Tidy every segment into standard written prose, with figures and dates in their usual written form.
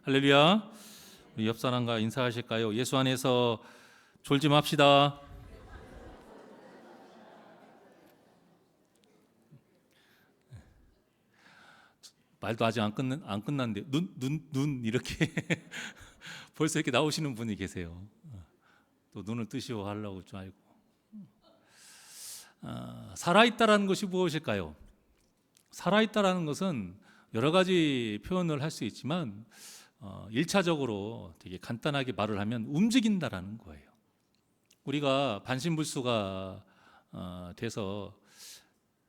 할렐루야. 우리 옆 사람과 인사하실까요? 예수 안에서 졸지 맙시다. 말도 아직 안 끝났는데 눈 이렇게 벌써 이렇게 나오시는 분이 계세요. 또 눈을 뜨시오 하려고 좀 알고. 살아있다라는 것이 무엇일까요? 살아있다라는 것은 여러 가지 표현을 할 수 있지만 1차적으로 되게 간단하게 말을 하면 움직인다라는 거예요. 우리가 반신불수가 돼서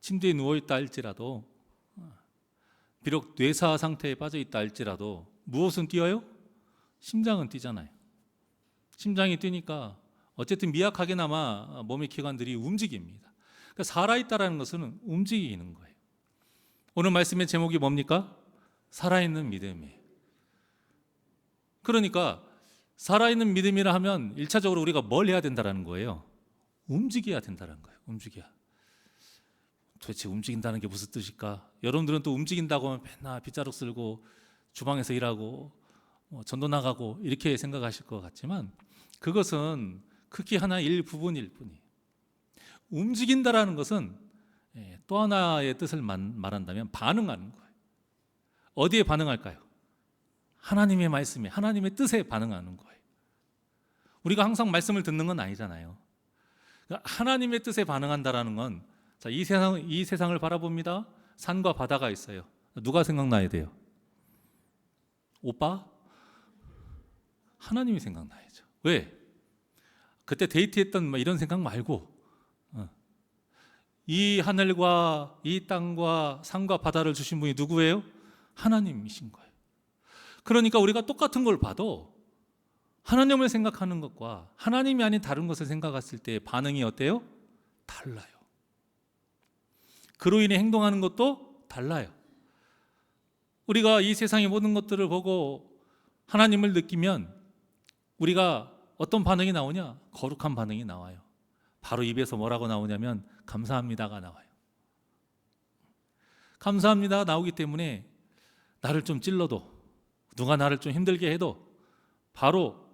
침대에 누워있다 할지라도, 비록 뇌사 상태에 빠져있다 할지라도 무엇은 뛰어요? 심장은 뛰잖아요. 심장이 뛰니까 어쨌든 미약하게나마 몸의 기관들이 움직입니다. 그러니까 살아있다라는 것은 움직이는 거예요. 오늘 말씀의 제목이 뭡니까? 살아있는 믿음이에요. 그러니까 살아있는 믿음이라 하면 1차적으로 우리가 뭘 해야 된다는 거예요? 움직여야 된다는 거예요. 움직여야. 도대체 움직인다는 게 무슨 뜻일까? 여러분들은 또 움직인다고 하면 맨날 빗자루 쓸고 주방에서 일하고 전도 나가고 이렇게 생각하실 것 같지만 그것은 극히 하나의 일부분일 뿐이에요. 움직인다라는 것은 또 하나의 뜻을 말한다면 반응하는 거예요. 어디에 반응할까요? 하나님의 말씀에, 하나님의 뜻에 반응하는 거예요. 우리가 항상 말씀을 듣는 건 아니잖아요. 하나님의 뜻에 반응한다라는 건, 자, 이 세상을 바라봅니다. 산과 바다가 있어요. 누가 생각나야 돼요? 오빠? 하나님이 생각나야죠. 왜? 그때 데이트했던 이런 생각 말고 이 하늘과 이 땅과 산과 바다를 주신 분이 누구예요? 하나님이신 거예요. 그러니까 우리가 똑같은 걸 봐도 하나님을 생각하는 것과 하나님이 아닌 다른 것을 생각했을 때 반응이 어때요? 달라요. 그로 인해 행동하는 것도 달라요. 우리가 이 세상의 모든 것들을 보고 하나님을 느끼면 우리가 어떤 반응이 나오냐? 거룩한 반응이 나와요. 바로 입에서 뭐라고 나오냐면 감사합니다가 나와요. 감사합니다가 나오기 때문에 나를 좀 찔러도, 누가 나를 좀 힘들게 해도 바로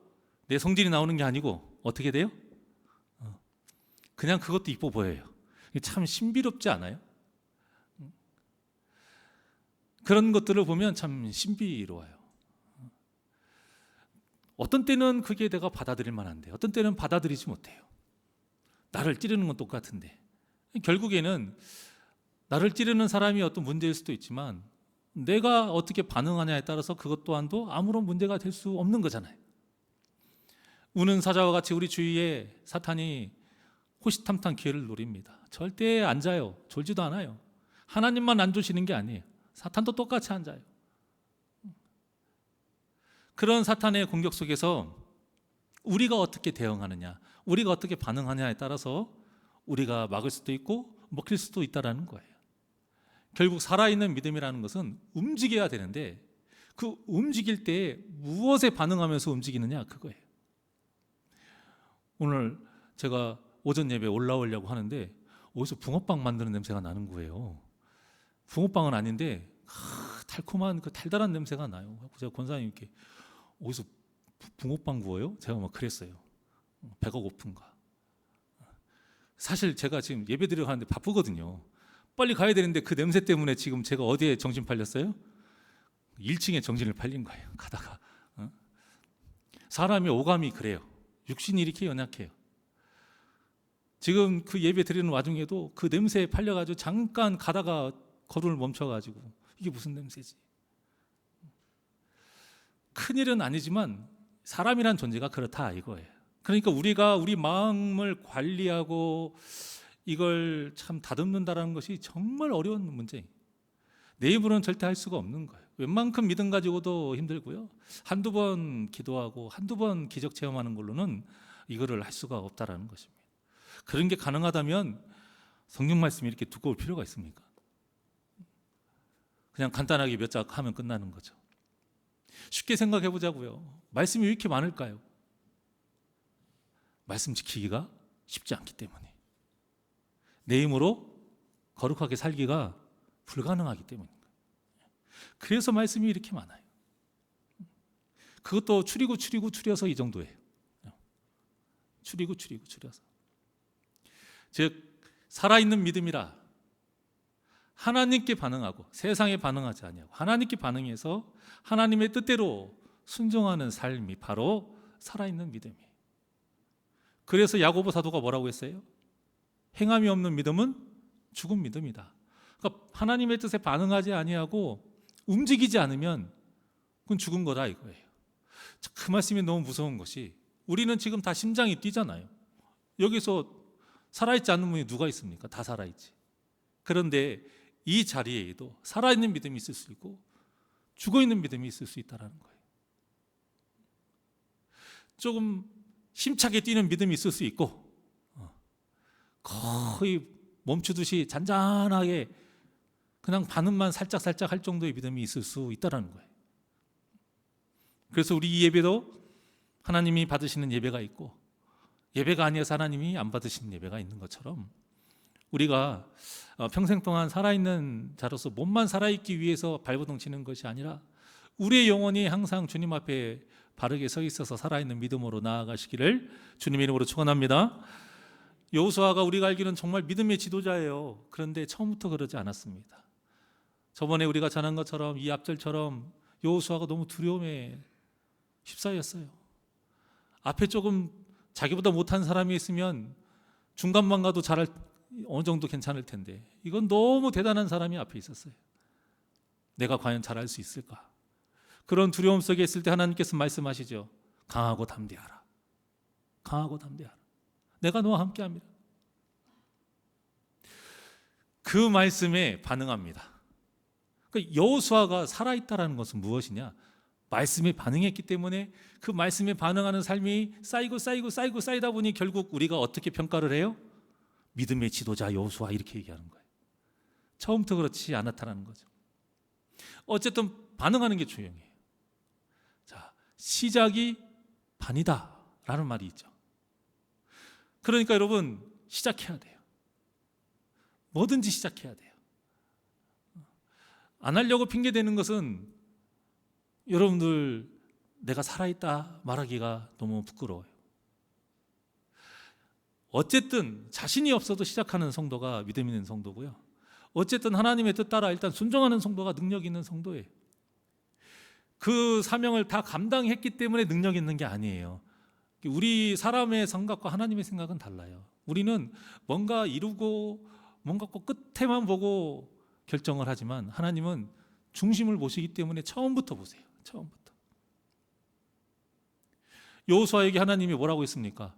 내 성질이 나오는 게 아니고 어떻게 돼요? 그냥 그것도 이뻐 보여요. 참 신비롭지 않아요? 그런 것들을 보면 참 신비로워요. 어떤 때는 그게 내가 받아들일 만한데 어떤 때는 받아들이지 못해요. 나를 찌르는 건 똑같은데 결국에는 나를 찌르는 사람이 어떤 문제일 수도 있지만 내가 어떻게 반응하냐에 따라서 그것 또한도 아무런 문제가 될 수 없는 거잖아요. 우는 사자와 같이 우리 주위에 사탄이 호시탐탐 기회를 노립니다. 절대 안 자요. 졸지도 않아요. 하나님만 안 조시는 게 아니에요. 사탄도 똑같이 앉아요. 그런 사탄의 공격 속에서 우리가 어떻게 대응하느냐, 우리가 어떻게 반응하냐에 따라서 우리가 막을 수도 있고 먹힐 수도 있다는 거예요. 결국 살아있는 믿음이라는 것은 움직여야 되는데 그 움직일 때 무엇에 반응하면서 움직이느냐, 그거예요. 오늘 제가 오전 예배 올라오려고 하는데 어디서 붕어빵 만드는 냄새가 나는 거예요. 붕어빵은 아닌데 달콤한 그 달달한 냄새가 나요. 제가 권사님께 어디서 붕어빵 구워요? 제가 막 그랬어요. 배가 고픈가. 사실 제가 지금 예배 드리러 가는데 바쁘거든요. 빨리 가야 되는데 그 냄새 때문에 지금 제가 어디에 정신 팔렸어요? 1층에 정신을 팔린 거예요. 가다가. 사람이 오감이 그래요. 육신이 이렇게 연약해요. 지금 그 예배 드리는 와중에도 그 냄새에 팔려가지고 잠깐 가다가 걸음을 멈춰가지고 이게 무슨 냄새지? 큰일은 아니지만 사람이란 존재가 그렇다 이거예요. 그러니까 우리가 우리 마음을 관리하고 이걸 참 다듬는다는 것이 정말 어려운 문제예요. 내 힘으로는 절대 할 수가 없는 거예요. 웬만큼 믿음 가지고도 힘들고요. 한두 번 기도하고 한두 번 기적 체험하는 걸로는 이거를 할 수가 없다는 것입니다. 그런 게 가능하다면 성경 말씀이 이렇게 두꺼울 필요가 있습니까? 그냥 간단하게 몇 작 하면 끝나는 거죠. 쉽게 생각해 보자고요. 말씀이 왜 이렇게 많을까요? 말씀 지키기가 쉽지 않기 때문에, 내 힘으로 거룩하게 살기가 불가능하기 때문입니다. 그래서 말씀이 이렇게 많아요. 그것도 추려서 이 정도예요. 추려서. 즉 살아있는 믿음이라 하나님께 반응하고 세상에 반응하지 아니하고 하나님께 반응해서 하나님의 뜻대로 순종하는 삶이 바로 살아있는 믿음이에요. 그래서 야고보 사도가 뭐라고 했어요? 행함이 없는 믿음은 죽은 믿음이다. 그러니까 하나님의 뜻에 반응하지 아니하고 움직이지 않으면 그건 죽은 거다 이거예요. 그 말씀이 너무 무서운 것이 우리는 지금 다 심장이 뛰잖아요. 여기서 살아있지 않는 분이 누가 있습니까? 다 살아있지. 그런데 이 자리에도 살아있는 믿음이 있을 수 있고 죽어있는 믿음이 있을 수 있다는 거예요. 조금 힘차게 뛰는 믿음이 있을 수 있고 거의 멈추듯이 잔잔하게 그냥 반응만 살짝 할 정도의 믿음이 있을 수 있다는 거예요. 그래서 우리 이 예배도 하나님이 받으시는 예배가 있고 예배가 아니어서 하나님이 안 받으시는 예배가 있는 것처럼 우리가 평생 동안 살아있는 자로서 몸만 살아있기 위해서 발버둥 치는 것이 아니라 우리의 영혼이 항상 주님 앞에 바르게 서 있어서 살아있는 믿음으로 나아가시기를 주님의 이름으로 축원합니다. 여호수아가 우리가 알기로는 정말 믿음의 지도자예요. 그런데 처음부터 그러지 않았습니다. 저번에 우리가 전한 것처럼 이 앞절처럼 여호수아가 너무 두려움에 휩싸였어요. 앞에 조금 자기보다 못한 사람이 있으면 중간만 가도 잘할 어느 정도 괜찮을 텐데 이건 너무 대단한 사람이 앞에 있었어요. 내가 과연 잘할 수 있을까? 그런 두려움 속에 있을 때 하나님께서 말씀하시죠. 강하고 담대하라. 강하고 담대하라. 내가 너와 함께합니다. 그 말씀에 반응합니다. 그러니까 여호수아가 살아있다는 것은 무엇이냐? 말씀에 반응했기 때문에 그 말씀에 반응하는 삶이 쌓이다 보니 결국 우리가 어떻게 평가를 해요? 믿음의 지도자 여호수아 이렇게 얘기하는 거예요. 처음부터 그렇지 않았다는 거죠. 어쨌든 반응하는 게 중요해요. 자, 시작이 반이다 라는 말이 있죠. 그러니까 여러분 시작해야 돼요. 뭐든지 시작해야 돼요. 안 하려고 핑계대는 것은 여러분들 내가 살아있다 말하기가 너무 부끄러워요. 어쨌든 자신이 없어도 시작하는 성도가 믿음 있는 성도고요. 어쨌든 하나님의 뜻 따라 일단 순종하는 성도가 능력 있는 성도예요. 그 사명을 다 감당했기 때문에 능력 있는 게 아니에요. 우리 사람의 생각과 하나님의 생각은 달라요. 우리는 뭔가 이루고 뭔가 꼭 끝에만 보고 결정을 하지만 하나님은 중심을 보시기 때문에 처음부터 보세요. 처음부터. 여호수아에게 하나님이 뭐라고 했습니까?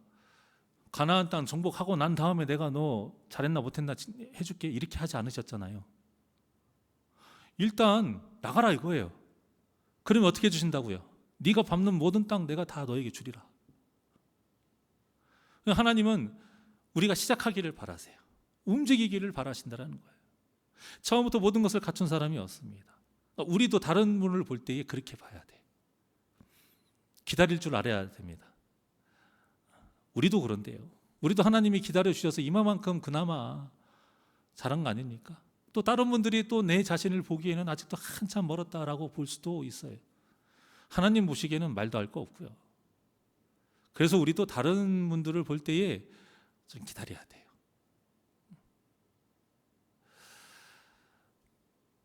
가나안 땅 정복하고 난 다음에 내가 너 잘했나 못했나 해줄게 이렇게 하지 않으셨잖아요. 일단 나가라 이거예요. 그러면 어떻게 해주신다고요? 네가 밟는 모든 땅 내가 다 너에게 주리라. 하나님은 우리가 시작하기를 바라세요. 움직이기를 바라신다는 거예요. 처음부터 모든 것을 갖춘 사람이 없습니다. 우리도 다른 분을 볼 때에 그렇게 봐야 돼. 기다릴 줄 알아야 됩니다. 우리도 그런데요. 우리도 하나님이 기다려 주셔서 이만큼 그나마 잘한 거 아닙니까? 또 다른 분들이 또 내 자신을 보기에는 아직도 한참 멀었다라고 볼 수도 있어요. 하나님 보시기에는 말도 할 거 없고요. 그래서 우리도 다른 분들을 볼 때에 좀 기다려야 돼요.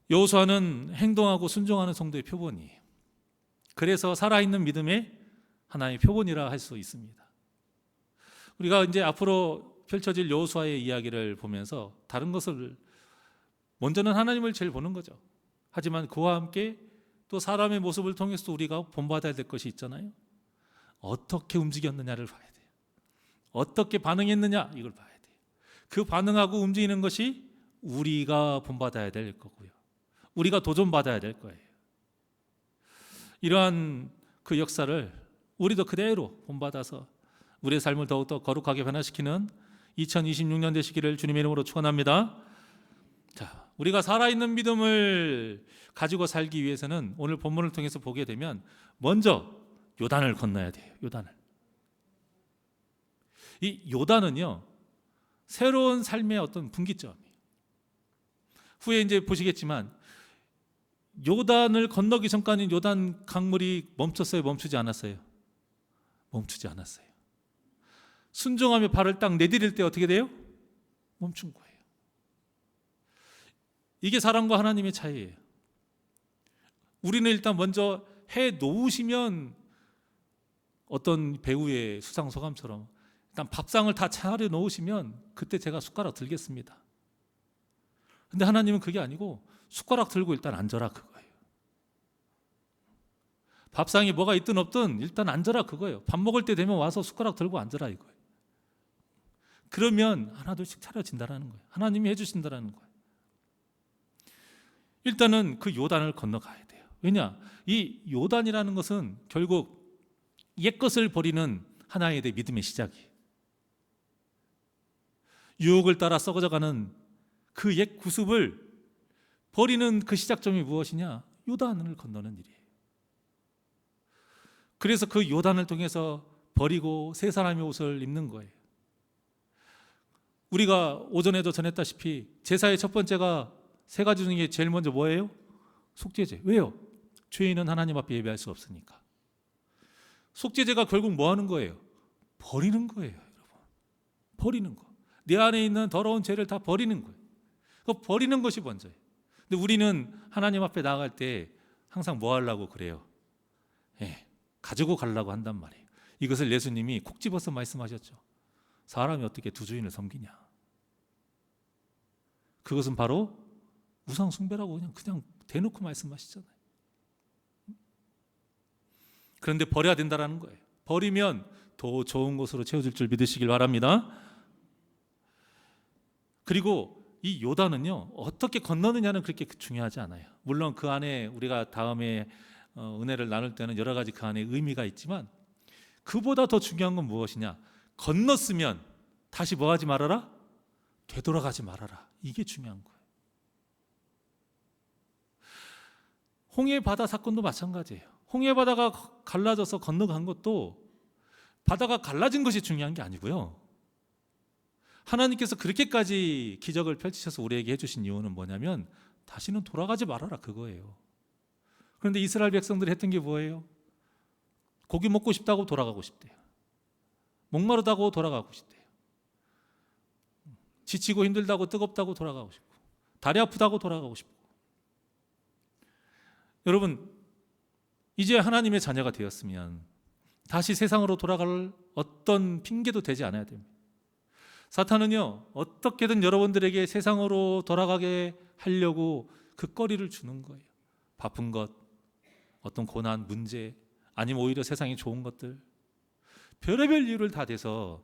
여호수아는 행동하고 순종하는 성도의 표본이에요. 그래서 살아있는 믿음의 하나의 표본이라 할 수 있습니다. 우리가 이제 앞으로 펼쳐질 여호수아의 이야기를 보면서 다른 것을 먼저는 하나님을 제일 보는 거죠. 하지만 그와 함께 또 사람의 모습을 통해서 우리가 본받아야 될 것이 있잖아요. 어떻게 움직였느냐를 봐야 돼요. 어떻게 반응했느냐 이걸 봐야 돼요. 그 반응하고 움직이는 것이 우리가 본받아야 될 거고요. 우리가 도전받아야 될 거예요. 이러한 그 역사를 우리도 그대로 본받아서 우리의 삶을 더욱더 거룩하게 변화시키는 2026년 되시기를 주님의 이름으로 축원합니다. 자, 우리가 살아있는 믿음을 가지고 살기 위해서는 오늘 본문을 통해서 보게 되면 먼저 요단을 건너야 돼요. 요단을. 이 요단은요 새로운 삶의 어떤 분기점이에요. 후에 이제 보시겠지만 요단을 건너기 전까지는 요단 강물이 멈췄어요? 멈추지 않았어요? 멈추지 않았어요. 순종하며 발을 딱 내디딜 때 어떻게 돼요? 멈춘 거예요. 이게 사람과 하나님의 차이예요. 우리는 일단 먼저 해 놓으시면 어떤 배우의 수상소감처럼 일단 밥상을 다 차려 놓으시면 그때 제가 숟가락 들겠습니다. 근데 하나님은 그게 아니고 숟가락 들고 일단 앉아라 그거예요. 밥상에 뭐가 있든 없든 일단 앉아라 그거예요. 밥 먹을 때 되면 와서 숟가락 들고 앉아라 이거예요. 그러면 하나둘씩 차려진다라는 거예요. 하나님이 해주신다라는 거예요. 일단은 그 요단을 건너가야 돼요. 왜냐? 이 요단이라는 것은 결국 옛것을 버리는 하나의 믿음의 시작이에요. 유혹을 따라 썩어져가는 그 옛 구습을 버리는 그 시작점이 무엇이냐? 요단을 건너는 일이에요. 그래서 그 요단을 통해서 버리고 새 사람의 옷을 입는 거예요. 우리가 오전에도 전했다시피 제사의 첫 번째가 세 가지 중에 제일 먼저 뭐예요? 속죄제. 왜요? 죄인은 하나님 앞에 예배할 수 없으니까. 속죄제가 결국 뭐 하는 거예요? 버리는 거예요, 여러분. 버리는 거. 내 안에 있는 더러운 죄를 다 버리는 거예요. 그 버리는 것이 먼저예요. 근데 우리는 하나님 앞에 나아갈 때 항상 뭐 하려고 그래요? 가지고 가려고 한단 말이에요. 이것을 예수님이 콕 집어서 말씀하셨죠. 사람이 어떻게 두 주인을 섬기냐? 그것은 바로 우상 숭배라고 그냥 대놓고 말씀하시잖아요. 그런데 버려야 된다라는 거예요. 버리면 더 좋은 것으로 채워질 줄 믿으시길 바랍니다. 그리고 이 요단은요, 어떻게 건너느냐는 그렇게 중요하지 않아요. 물론 그 안에 우리가 다음에 은혜를 나눌 때는 여러 가지 그 안에 의미가 있지만 그보다 더 중요한 건 무엇이냐? 건넜으면 다시 뭐 하지 말아라? 되돌아가지 말아라. 이게 중요한 거예요. 홍해 바다 사건도 마찬가지예요. 홍해 바다가 갈라져서 건너간 것도 바다가 갈라진 것이 중요한 게 아니고요. 하나님께서 그렇게까지 기적을 펼치셔서 우리에게 해주신 이유는 뭐냐면 다시는 돌아가지 말아라 그거예요. 그런데 이스라엘 백성들이 했던 게 뭐예요? 고기 먹고 싶다고 돌아가고 싶대요. 목마르다고 돌아가고 싶대요. 지치고 힘들다고 뜨겁다고 돌아가고 싶고 다리 아프다고 돌아가고 싶고. 여러분, 이제 하나님의 자녀가 되었으면 다시 세상으로 돌아갈 어떤 핑계도 되지 않아야 됩니다. 사탄은요, 어떻게든 여러분들에게 세상으로 돌아가게 하려고 그 거리를 주는 거예요. 바쁜 것, 어떤 고난, 문제, 아니면 오히려 세상에 좋은 것들, 별의별 이유를 다 대서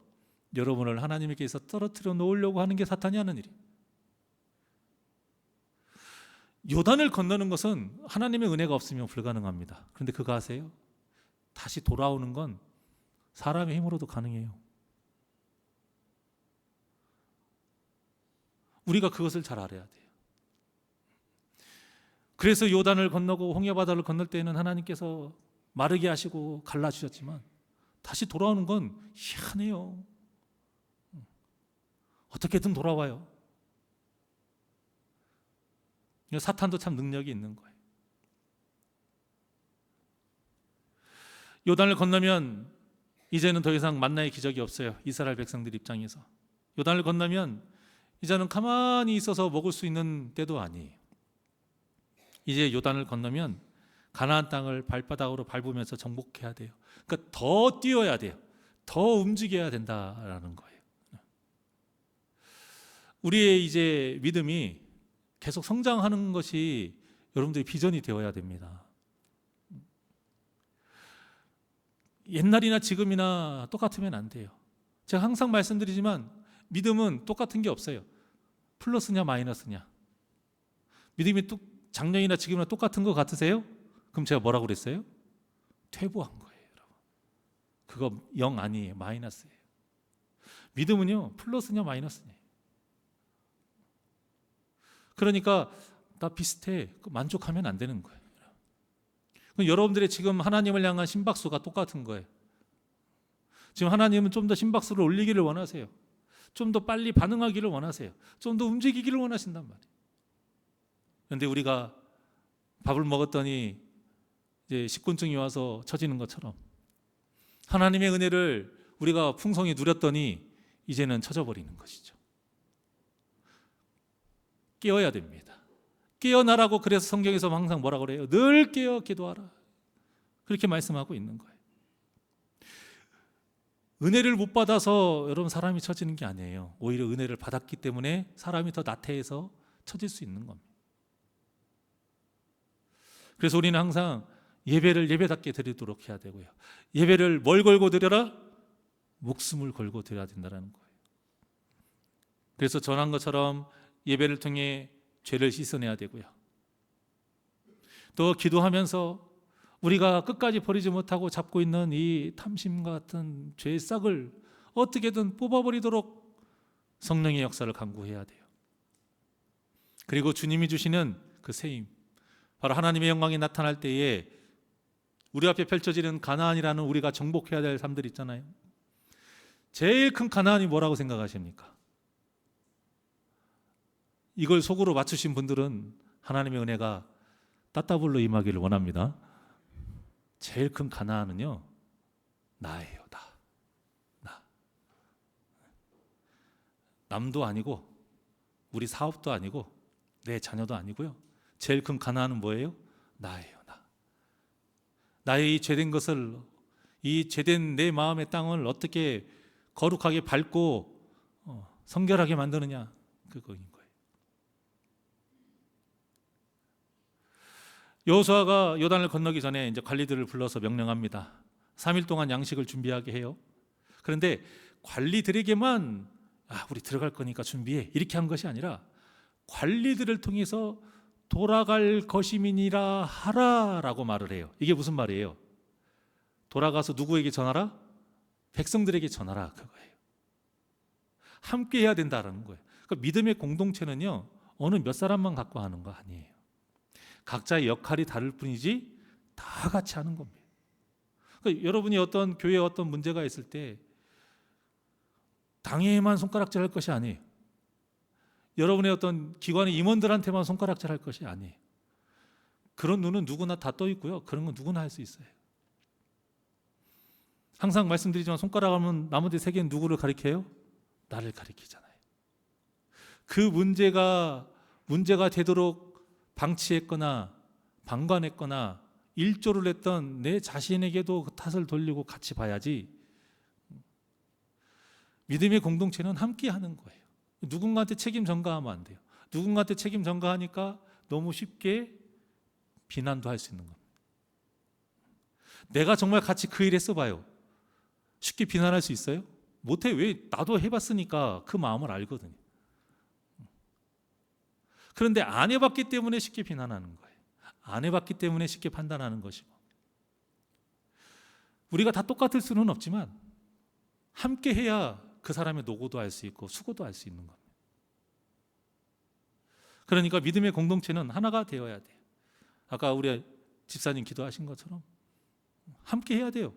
여러분을 하나님께서 떨어뜨려 놓으려고 하는 게 사탄이 하는 일이에요. 요단을 건너는 것은 하나님의 은혜가 없으면 불가능합니다. 그런데 그거 아세요? 다시 돌아오는 건 사람의 힘으로도 가능해요. 우리가 그것을 잘 알아야 돼요. 그래서 요단을 건너고 홍해바다를 건널 때는 하나님께서 마르게 하시고 갈라주셨지만 다시 돌아오는 건 희한해요. 어떻게든 돌아와요. 사탄도 참 능력이 있는 거예요. 요단을 건너면 이제는 더 이상 만나의 기적이 없어요. 이스라엘 백성들 입장에서. 요단을 건너면 이제는 가만히 있어서 먹을 수 있는 때도 아니에요. 이제 요단을 건너면 가나안 땅을 발바닥으로 밟으면서 정복해야 돼요. 그러니까 더 뛰어야 돼요. 더 움직여야 된다라는 거예요. 우리의 이제 믿음이 계속 성장하는 것이 여러분들의 비전이 되어야 됩니다. 옛날이나 지금이나 똑같으면 안 돼요. 제가 항상 말씀드리지만 믿음은 똑같은 게 없어요. 플러스냐 마이너스냐. 믿음이 작년이나 지금이나 똑같은 것 같으세요? 그럼 제가 뭐라고 그랬어요? 퇴보한 거예요, 여러분. 그거 0 아니에요. 마이너스예요. 믿음은요, 플러스냐 마이너스냐. 그러니까 나 비슷해. 만족하면 안 되는 거예요. 그럼 여러분들의 지금 하나님을 향한 심박수가 똑같은 거예요. 지금 하나님은 좀 더 심박수를 올리기를 원하세요. 좀 더 빨리 반응하기를 원하세요. 좀 더 움직이기를 원하신단 말이에요. 그런데 우리가 밥을 먹었더니 이제 식곤증이 와서 처지는 것처럼 하나님의 은혜를 우리가 풍성히 누렸더니 이제는 처져버리는 것이죠. 깨어야 됩니다. 깨어나라고 그래서 성경에서 항상 뭐라고 그래요? 늘 깨어 기도하라. 그렇게 말씀하고 있는 거예요. 은혜를 못 받아서 여러분 사람이 처지는 게 아니에요. 오히려 은혜를 받았기 때문에 사람이 더 나태해서 처질 수 있는 겁니다. 그래서 우리는 항상 예배를 예배답게 드리도록 해야 되고요. 예배를 뭘 걸고 드려라? 목숨을 걸고 드려야 된다는 거예요. 그래서 전한 것처럼 예배를 통해 죄를 씻어내야 되고요. 또 기도하면서 우리가 끝까지 버리지 못하고 잡고 있는 이 탐심과 같은 죄의 싹을 어떻게든 뽑아버리도록 성령의 역사를 간구해야 돼요. 그리고 주님이 주시는 그 새 힘, 바로 하나님의 영광이 나타날 때에 우리 앞에 펼쳐지는 가나안이라는 우리가 정복해야 될 삶들 있잖아요. 제일 큰 가나안이 뭐라고 생각하십니까? 이걸 속으로 맞추신 분들은 하나님의 은혜가 따따블로 임하기를 원합니다. 제일 큰 가나안은요, 나예요. 나. 남도 아니고 우리 사업도 아니고 내 자녀도 아니고요. 제일 큰 가나안은 뭐예요? 나예요. 나의 이 죄된 것을, 이 죄된 내 마음의 땅을 어떻게 거룩하게 밟고 성결하게 만드느냐, 그거인 거예요. 여호수아가 요단을 건너기 전에 이제 관리들을 불러서 명령합니다. 3일 동안 양식을 준비하게 해요. 그런데 관리들에게만 우리 들어갈 거니까 준비해 이렇게 한 것이 아니라 관리들을 통해서 돌아갈 것임이니라 하라라고 말을 해요. 이게 무슨 말이에요? 돌아가서 누구에게 전하라? 백성들에게 전하라, 그거예요. 함께 해야 된다는 거예요. 그러니까 믿음의 공동체는요, 어느 몇 사람만 갖고 하는 거 아니에요. 각자의 역할이 다를 뿐이지 다 같이 하는 겁니다. 그러니까 여러분이 어떤 교회에 어떤 문제가 있을 때 당회에만 손가락질 할 것이 아니에요. 여러분의 어떤 기관의 임원들한테만 손가락질 할 것이 아니에요. 그런 눈은 누구나 다 떠 있고요. 그런 건 누구나 할 수 있어요. 항상 말씀드리지만 손가락 하면 나머지 세 개는 누구를 가리켜요? 나를 가리키잖아요. 그 문제가 되도록 방치했거나 방관했거나 일조를 했던 내 자신에게도 그 탓을 돌리고 같이 봐야지. 믿음의 공동체는 함께 하는 거예요. 누군가한테 책임 전가하면 안 돼요. 누군가한테 책임 전가하니까 너무 쉽게 비난도 할 수 있는 겁니다. 내가 정말 같이 그 일 했어봐요. 쉽게 비난할 수 있어요? 못해. 왜? 나도 해봤으니까 그 마음을 알거든요. 그런데 안 해봤기 때문에 쉽게 비난하는 거예요. 안 해봤기 때문에 쉽게 판단하는 것이고, 우리가 다 똑같을 수는 없지만 함께 해야 그 사람의 노고도 알 수 있고 수고도 알 수 있는 겁니다. 그러니까 믿음의 공동체는 하나가 되어야 돼요. 아까 우리 집사님 기도하신 것처럼 함께 해야 돼요.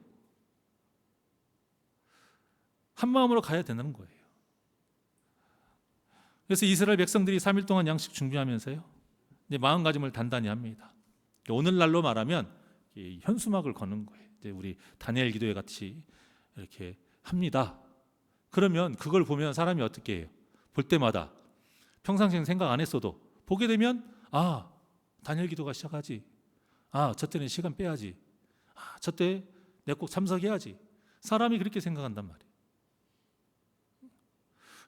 한 마음으로 가야 되는 거예요. 그래서 이스라엘 백성들이 3일 동안 양식 준비하면서요, 이제 마음가짐을 단단히 합니다. 오늘날로 말하면 현수막을 거는 거예요. 이제 우리 다니엘 기도회 같이 이렇게 합니다. 그러면 그걸 보면 사람이 어떻게 해요? 볼 때마다 평상시엔 생각 안 했어도 보게 되면 다니엘 기도가 시작하지. 저 때는 시간 빼야지. 저때 내가 꼭 참석해야지. 사람이 그렇게 생각한단 말이에요.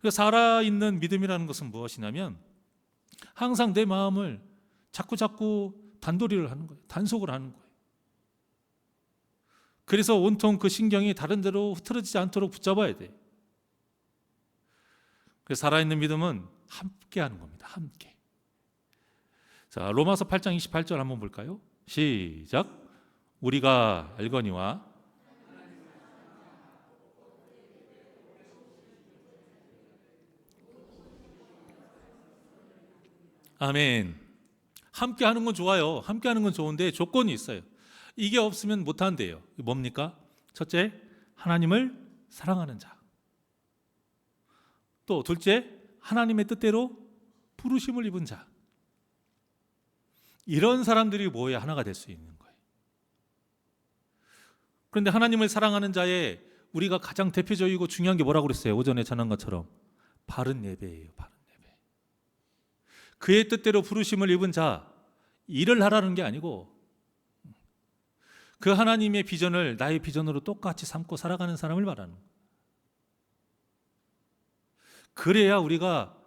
그래서 살아있는 믿음이라는 것은 무엇이냐면 항상 내 마음을 자꾸 단도리를 하는 거예요. 단속을 하는 거예요. 그래서 온통 그 신경이 다른 데로 흐트러지지 않도록 붙잡아야 돼요. 그래서 살아있는 믿음은 함께 하는 겁니다. 함께. 자, 로마서 8장 28절 한번 볼까요? 시작. 우리가 알거니와 아멘. 함께 하는 건 좋아요. 함께 하는 건 좋은데 조건이 있어요. 이게 없으면 못 한대요. 뭡니까? 첫째, 하나님을 사랑하는 자. 또 둘째, 하나님의 뜻대로 부르심을 입은 자. 이런 사람들이 모여 하나가 될 수 있는 거예요. 그런데 하나님을 사랑하는 자의 우리가 가장 대표적이고 중요한 게 뭐라고 그랬어요? 오전에 전한 것처럼 바른 예배예요. 바른 예배. 그의 뜻대로 부르심을 입은 자, 일을 하라는 게 아니고 그 하나님의 비전을 나의 비전으로 똑같이 삼고 살아가는 사람을 말하는 거예요. 그래야 우리가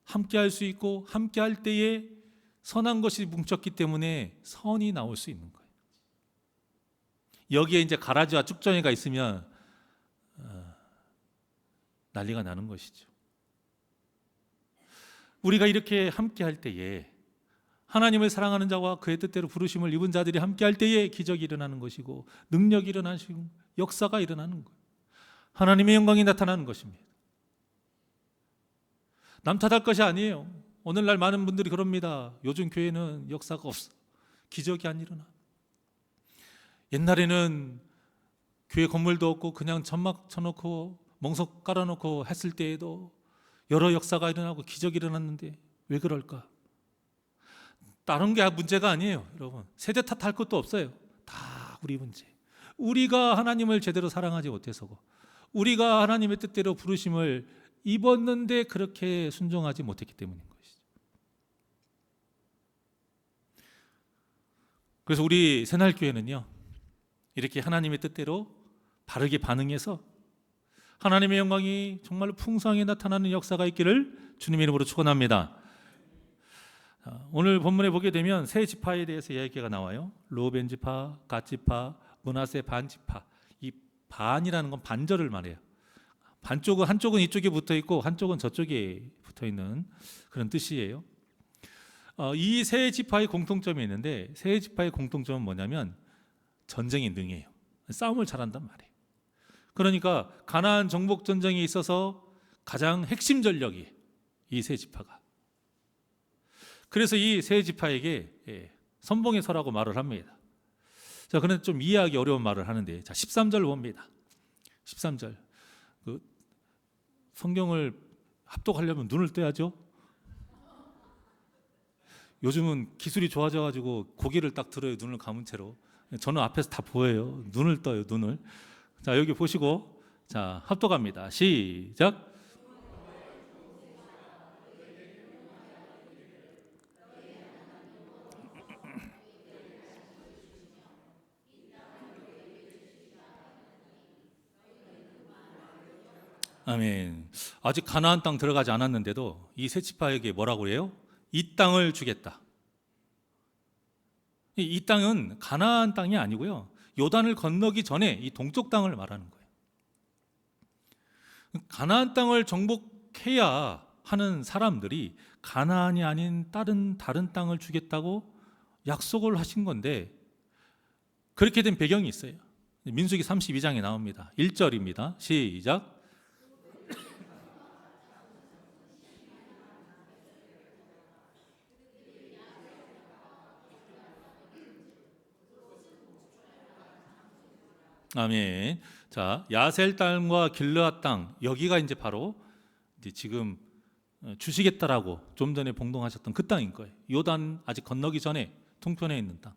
함께 할 수 있고 함께 할 때에 선한 것이 뭉쳤기 때문에 선이 나올 수 있는 거예요. 여기에 이제 가라지와 쭉정이가 있으면 난리가 나는 것이죠. 우리가 이렇게 함께 할 때에 하나님을 사랑하는 자와 그의 뜻대로 부르심을 입은 자들이 함께 할 때에 기적이 일어나는 것이고 능력이 일어나시고 역사가 일어나는 거예요. 하나님의 영광이 나타나는 것입니다. 남 탓할 것이 아니에요. 오늘날 많은 분들이 그럽니다. 요즘 교회는 역사가 없어. 기적이 안 일어나. 옛날에는 교회 건물도 없고 그냥 천막 쳐놓고 멍석 깔아놓고 했을 때에도 여러 역사가 일어나고 기적이 일어났는데 왜 그럴까? 다른 게 문제가 아니에요. 여러분, 세대 탓할 것도 없어요. 다 우리 문제. 우리가 하나님을 제대로 사랑하지 못해서고 우리가 하나님의 뜻대로 부르심을 입었는데 그렇게 순종하지 못했기 때문인 것이죠. 그래서 우리 새날교회는요, 이렇게 하나님의 뜻대로 바르게 반응해서 하나님의 영광이 정말로 풍성하게 나타나는 역사가 있기를 주님의 이름으로 축원합니다. 오늘 본문에 보게 되면 세 지파에 대해서 이야기가 나와요. 르우벤 지파, 갓 지파, 므낫세 반 지파. 이 반이라는 건 반절을 말해요. 반쪽은 한쪽은 이쪽에 붙어 있고 한쪽은 저쪽에 붙어 있는 그런 뜻이에요. 이 세 지파의 공통점이 있는데 세 지파의 공통점은 뭐냐면 전쟁에 능해요. 싸움을 잘한단 말이에요. 그러니까 가나안 정복 전쟁에 있어서 가장 핵심 전력이 이 세 지파가. 그래서 이 세 지파에게 선봉에 서라고 말을 합니다. 자, 그런데 좀 이해하기 어려운 말을 하는데, 자, 13절 봅니다. 13절. 성경을 합독하려면 눈을 떼야죠. 요즘은 기술이 좋아져가지고 고개를 딱 들어요. 눈을 감은 채로. 저는 앞에서 다 보여요. 눈을 떠요. 눈을. 자, 여기 보시고, 자, 합독합니다. 시작. 아멘. 아직 가나안 땅 들어가지 않았는데도 이 세 지파에게 뭐라고 해요? 이 땅을 주겠다. 이 땅은 가나안 땅이 아니고요, 요단을 건너기 전에 이 동쪽 땅을 말하는 거예요. 가나안 땅을 정복해야 하는 사람들이 가나안이 아닌 다른 땅을 주겠다고 약속을 하신 건데, 그렇게 된 배경이 있어요. 민수기 32장에 나옵니다. 1절입니다. 시작. 아멘. 자, 야셀 땅과 길르앗 땅, 여기가 이제 바로 이제 지금 주시겠다라고 좀 전에 봉동하셨던 그 땅인 거예요. 요단 아직 건너기 전에 동편에 있는 땅.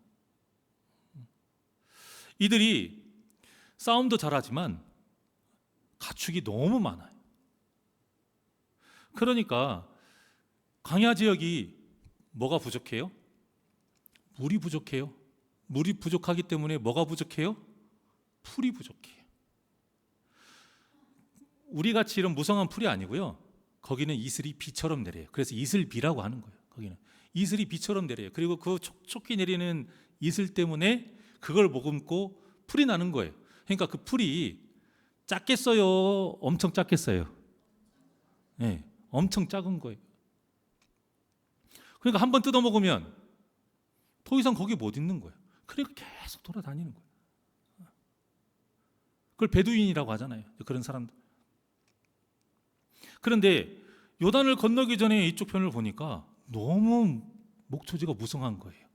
이들이 싸움도 잘하지만 가축이 너무 많아요. 그러니까 광야 지역이 뭐가 부족해요? 물이 부족해요. 물이 부족하기 때문에 뭐가 부족해요? 풀이 부족해요. 우리 같이 이런 무성한 풀이 아니고요, 거기는 이슬이 비처럼 내려요. 그래서 이슬비라고 하는 거예요. 거기는 이슬이 비처럼 내려요. 그리고 그 촉촉히 내리는 이슬 때문에 그걸 머금고 풀이 나는 거예요. 그러니까 그 풀이 작겠어요, 엄청 작겠어요? 네, 엄청 작은 거예요. 그러니까 한번 뜯어 먹으면 더 이상 거기 못 있는 거예요. 그러니까 계속 돌아다니는 거예요. 그걸 베두인이라고 하잖아요. 그런 사람들. 그런데 요단을 건너기 전에 이쪽 편을 보니까 너무 목초지가 무성한 거예요.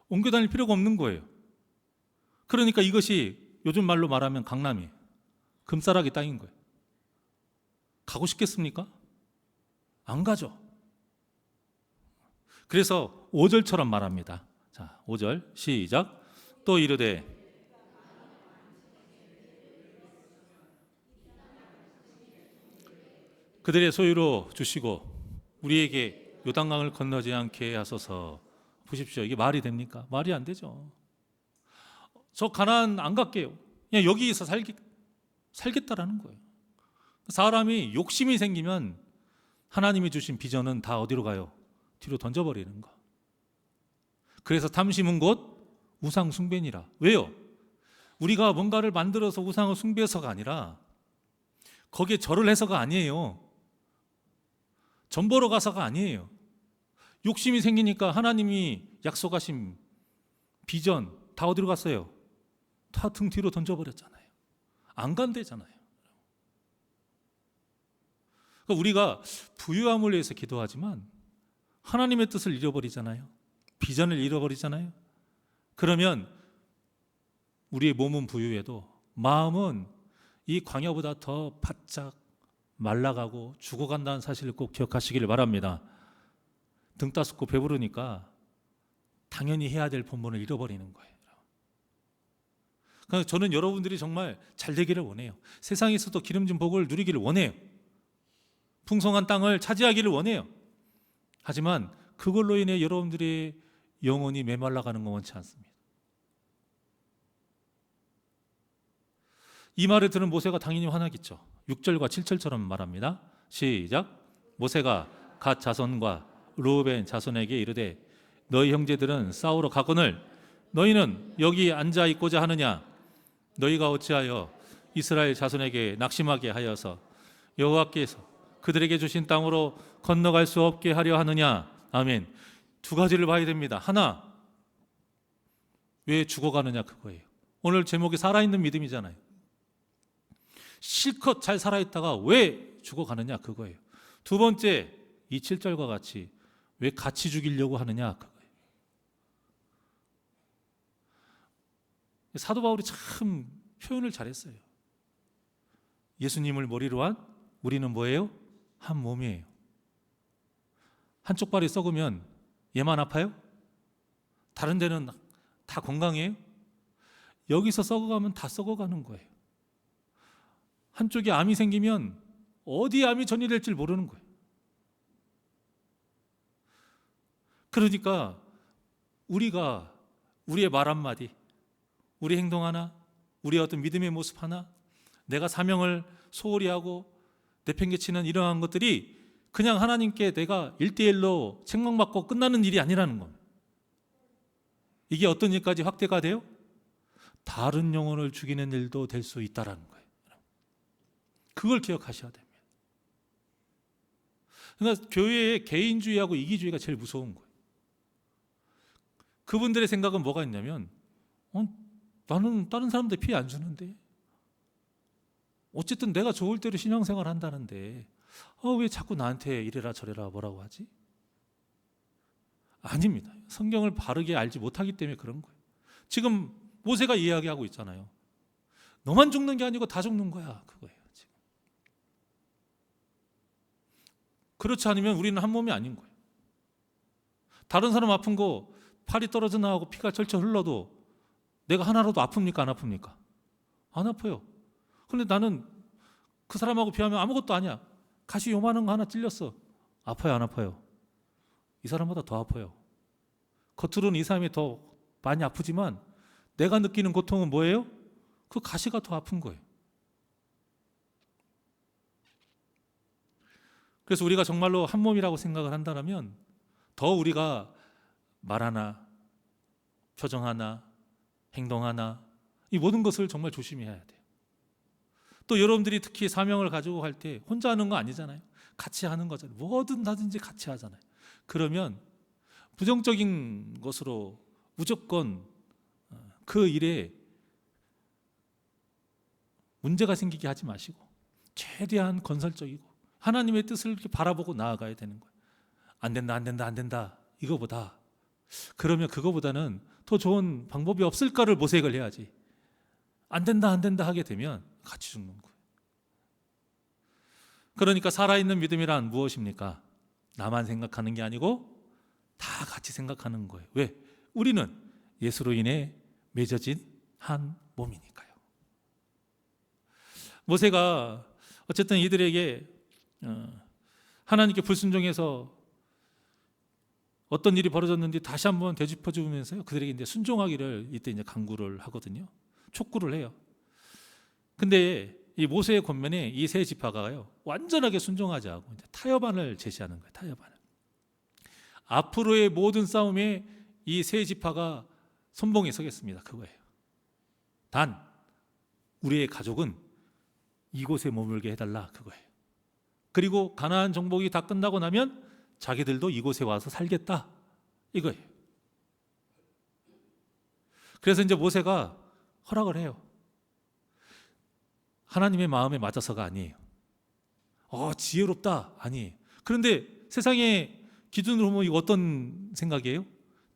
옮겨 다닐 필요가 없는 거예요. 그러니까 이것이 요즘 말로 말하면 강남이에요. 금싸라기 땅인 거예요. 가고 싶겠습니까? 안 가죠. 그래서 5절처럼 말합니다. 자, 5절 시작. 또 이르되 그들의 소유로 주시고 우리에게 요단강을 건너지 않게 하소서. 보십시오. 이게 말이 됩니까? 말이 안 되죠. 저 가나안 안 갈게요. 그냥 여기서 살겠다라는 거예요. 사람이 욕심이 생기면 하나님이 주신 비전은 다 어디로 가요? 뒤로 던져버리는 거. 그래서 탐심은 곧 우상 숭배니라. 왜요? 우리가 뭔가를 만들어서 우상을 숭배해서가 아니라 거기에 절을 해서가 아니에요. 전 보러 가서가 아니에요. 욕심이 생기니까 하나님이 약속하신 비전 다 어디로 갔어요? 다 등 뒤로 던져버렸잖아요. 안 간대잖아요. 그러니까 우리가 부유함을 위해서 기도하지만 하나님의 뜻을 잃어버리잖아요. 비전을 잃어버리잖아요. 그러면 우리의 몸은 부유해도 마음은 이 광야보다 더 바짝 말라가고 죽어간다는 사실을 꼭 기억하시기를 바랍니다. 등 따숩고 배부르니까 당연히 해야 될 본분을 잃어버리는 거예요. 그러니까 저는 여러분들이 정말 잘 되기를 원해요. 세상에서도 기름진 복을 누리기를 원해요. 풍성한 땅을 차지하기를 원해요. 하지만 그걸로 인해 여러분들의 영혼이 메말라가는 건 원치 않습니다. 이 말을 들은 모세가 당연히 화나겠죠. 6절과 7절처럼 말합니다. 시작. 모세가 갓 자손과 르우벤 자손에게 이르되 너희 형제들은 싸우러 가거늘 너희는 여기 앉아 있고자 하느냐? 너희가 어찌하여 이스라엘 자손에게 낙심하게 하여서 여호와께서 그들에게 주신 땅으로 건너갈 수 없게 하려 하느냐? 아멘. 두 가지를 봐야 됩니다. 하나, 왜 죽어가느냐 그거예요. 오늘 제목이 살아있는 믿음이잖아요. 실컷 잘 살아있다가 왜 죽어가느냐 그거예요. 두 번째, 이 7절과 같이 왜 같이 죽이려고 하느냐 그거예요. 사도 바울이 참 표현을 잘했어요. 예수님을 머리로 한 우리는 뭐예요? 한 몸이에요. 한쪽 발이 썩으면 얘만 아파요? 다른 데는 다 건강해요? 여기서 썩어가면 다 썩어가는 거예요. 한쪽에 암이 생기면 어디에 암이 전이될지 모르는 거예요. 그러니까 우리가 우리의 말 한마디, 우리 행동 하나, 우리의 어떤 믿음의 모습 하나, 내가 사명을 소홀히 하고 내팽개치는 이러한 것들이 그냥 하나님께 내가 1대1로 책망받고 끝나는 일이 아니라는 겁니다. 이게 어떤 일까지 확대가 돼요? 다른 영혼을 죽이는 일도 될 수 있다는 거예요. 그걸 기억하셔야 됩니다. 그러니까 교회의 개인주의하고 이기주의가 제일 무서운 거예요. 그분들의 생각은 뭐가 있냐면 나는 다른 사람들 피해 안 주는데 어쨌든 내가 좋을 대로 신앙생활 한다는데 왜 자꾸 나한테 이래라 저래라 뭐라고 하지? 아닙니다. 성경을 바르게 알지 못하기 때문에 그런 거예요. 지금 모세가 이야기하고 있잖아요. 너만 죽는 게 아니고 다 죽는 거야 그거예요. 지금. 그렇지 않으면 우리는 한 몸이 아닌 거예요. 다른 사람 아픈 거 팔이 떨어져 나가고 피가 철철 흘러도 내가 하나라도 아픕니까 안 아픕니까? 안 아파요. 그런데 나는 그 사람하고 비하면 아무것도 아니야. 가시 요만한 거 하나 찔렸어. 아파요 안 아파요? 이 사람보다 더 아파요. 겉으로는 이 사람이 더 많이 아프지만 내가 느끼는 고통은 뭐예요? 그 가시가 더 아픈 거예요. 그래서 우리가 정말로 한 몸이라고 생각을 한다면 더 우리가 말 하나, 표정 하나, 행동 하나 이 모든 것을 정말 조심해야 돼요. 또 여러분들이 특히 사명을 가지고 할 때 혼자 하는 거 아니잖아요. 같이 하는 거잖아요. 뭐든 하든지 같이 하잖아요. 그러면 부정적인 것으로 무조건 그 일에 문제가 생기게 하지 마시고 최대한 건설적이고 하나님의 뜻을 이렇게 바라보고 나아가야 되는 거예요. 안 된다 안 된다 안 된다 이거보다 그러면 그거보다는 더 좋은 방법이 없을까를 모색을 해야지. 안 된다 안 된다 하게 되면 같이 죽는 거예요. 그러니까 살아있는 믿음이란 무엇입니까? 나만 생각하는 게 아니고 다 같이 생각하는 거예요. 왜? 우리는 예수로 인해 맺어진 한 몸이니까요. 모세가 어쨌든 이들에게 하나님께 불순종해서 어떤 일이 벌어졌는지 다시 한번 되짚어 주면서요, 그들에게 이제 순종하기를 이때 이제 강구를 하거든요. 촉구를 해요. 근데 이 모세의 권면에 이 세 지파가요, 완전하게 순종하지 않고 이제 타협안을 제시하는 거예요. 타협안을. 앞으로의 모든 싸움에 이 세 지파가 선봉에 서겠습니다. 그거예요. 단 우리의 가족은 이곳에 머물게 해달라, 그거예요. 그리고 가나안 정복이 다 끝나고 나면 자기들도 이곳에 와서 살겠다, 이거예요. 그래서 이제 모세가 허락을 해요. 하나님의 마음에 맞아서가 아니에요. 지혜롭다, 아니에요. 그런데 세상의 기준으로 보면 이거 어떤 생각이에요?